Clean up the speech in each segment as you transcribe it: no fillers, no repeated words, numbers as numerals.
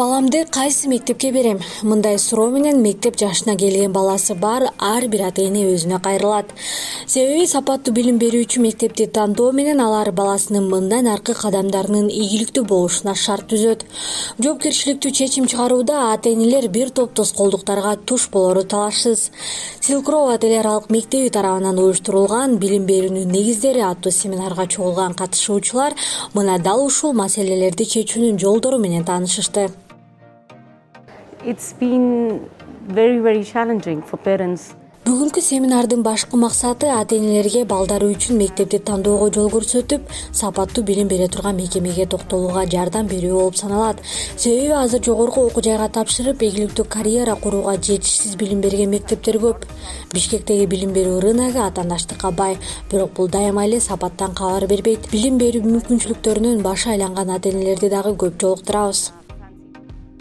Баламды кайсы мектепке берем? Мындай суроо менен мектеп жашына келген баласы бар ар бир ата-эне өзүнө кайрылат. Себеби сапаттуу билим берүүчү мектепти тандоо менен алар баласынын мындан аркы кадамдарынын ийгиликтүү болушуна шарт түзөт. Жоопкерчиликтүү чечим чыгарууда ата-энелер бир топ тоскоолдуктарга туш болору талашсыз. Silk Road эл аралык мектеби тарабынан уюштурулган билим берүүнүн негиздери аттуу семинарга чогулган катышуучулар мына дал ушул маселелерди чечүүнүн жолдору менен таанышышты. It's been very challenging for parents. Бүгүнкү семинардын башкы максаты ата-энелерге балдары үчүн мектепти тандоого жол көрсөтүп, сапаттуу билим бере турган мекемеге токтолууга жардам берүү болуп саналат. Себеби азыр жогорку окуу жайга тапшырып, ийгиликтүү карьера курууга жетишсиз билим берген мектептер көп. Бишкектеги билим берүү рыногу атаандаштыкка бай, бирок бул дайыма эле сапаттан кабар бербейт. Билим берүү мүмкүнчүлүктөрүнөн башы айланган ата-энелерди дагы көп жолуктурабыз.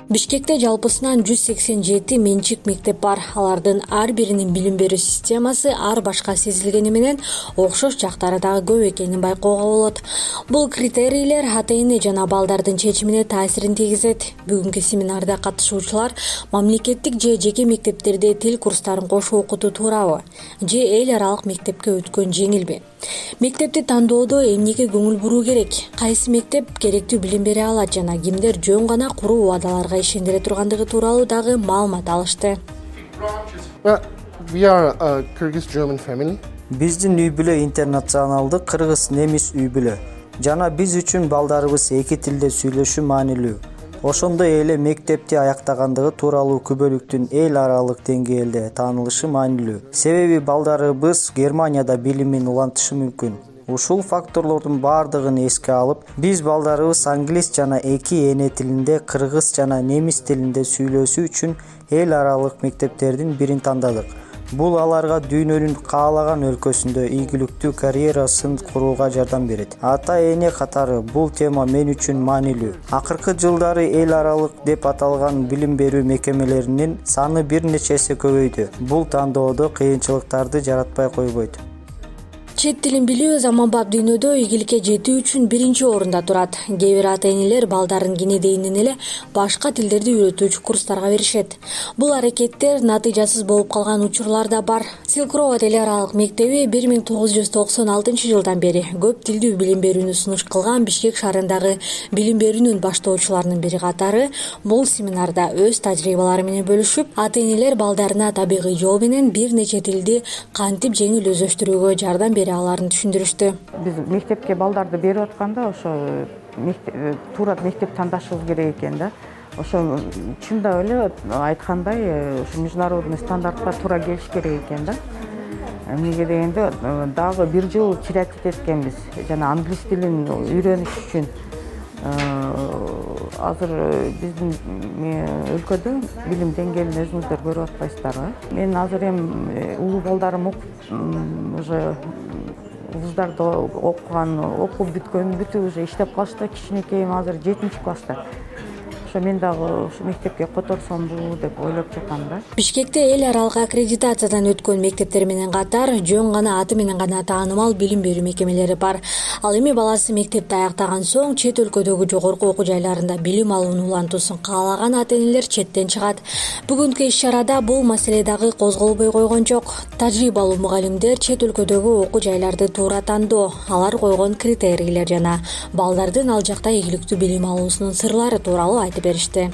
Бишкекте жалпысынан 187 менчик мектеп бар. Алардын ар биринин билим берүү системасы ар башка сезилгени менен окшош жактары дагы көп экенин байкоого болот. Бул критерийлер ата-эне жана балдардын чечимине таасирин тийгизет. Бүгүнкү семинарда катышуучулар мамлекеттик же жеке мектептерде тил курстарын кошо окутуу туурабы же эл аралык мектепке өткөн жеңилби? Мектепти тандоодо эмнеге көңүл буруу керек? Кайсы мектеп керектүү билим бере алат жана кимдер жөн гана куруу убадаларга ишендире тургандыгы тууралуу дагы маалымат алышты. We are a Kyrgyz-German family. Биздин үй бүлө интернационалдык кыргыз-немис үй бүлө. Жана биз үчүн балдарыбыз эки тилде сүйлөшүү маанилүү. Ошондой эле мектепти аяктагандыгы тууралуу күбөлүктүн эл аралык деңгээлде таанылышы маанилүү. Себеби балдарыбыз Германияда билимин улантышы мүмкүн. Ушул факторлордун баардыгын эске алып, биз балдарыбыз англис жана эки эне тилинде, кыргыз жана немис тилинде сүйлөшүү үчүн эл аралык мектептердин бирин тандадык. Бул аларга дүйнөнүн каалаган өлкөсүндө ийгиликтүү карьерасын курууга жардам берет. Ата-эне катары бул тема мен үчүн маанилүү. Акыркы жылдары эл аралык деп аталган билим берүү мекемелеринин саны бир нече эсе көбөйдү. Бул тандоодо кыйынчылыктарды жаратпай койбойт. Чет тилин билүү заманбап дүйнөдө ийгиликке жетүү үчүн биринчи орунда турат. Кээ бир ата-энелер балдарын кенедейинен эле башка тилдерди үйрөтүүчү курстарга беришет. Бул аракеттер натыйжасыз болуп калган учурлар да бар. Silk Road эл аралык мектеби 1996-жылдан бери көп тилдүү билим берүүнү сунуш кылган Бишкек шаарындагы билим берүүнүн баштоочуларынын бири катары бул семинарда өз тажрыйбалары менен бөлүшүп, ата-энелер балдарына табигый жол менен бир нече тилди кантип жеңил өздөштүрүүгө жардам бере аларын түшүндүрүштү. Биз мектепке балдарды берип атканда ошо туура мектеп тандашыбыз керек экен да. Ошо чындап эле айткандай, ушу международный стандартка туура келиш керек экен да. Эмнеге дегенде дагы бир жыл чирятит эткенбиз жана англис тилин үйрөнүш үчүн. Азыр биздин өлкөдө билим деңгээлин өзүңүздөр көрүп атпайсыздарбы? Мен азыр улуу балдарым уже вуздарда окуган, окуп бүткөн, бүтүп уже иштеп калышты. Кичинекейим азыр 7-класста. Ошо мен дагы ушу мектепке которсомбу деп ойлоп жатам да. Бишкекте эл аралык аккредитациядан өткөн мектептер менен катар жөн гана аты менен гана таанымал билим берүү мекемелери бар. Ал эми баласы мектепти аяктаган соң чет өлкөдөгү жогорку окуу жайларында билим алууну улантуусун каалаган ата-энелер четтен чыгат. Бүгүнкү иш-чарада бул маселе дагы козголбой койгон жок. Тажрыйбалуу мугалимдер чет өлкөдөгү окуу жайларды туура тандоо, алар койгон критерийлер жана балдардын ал жакта ийгиликтүү билим алуусунун сырлары тууралуу айтып беришти.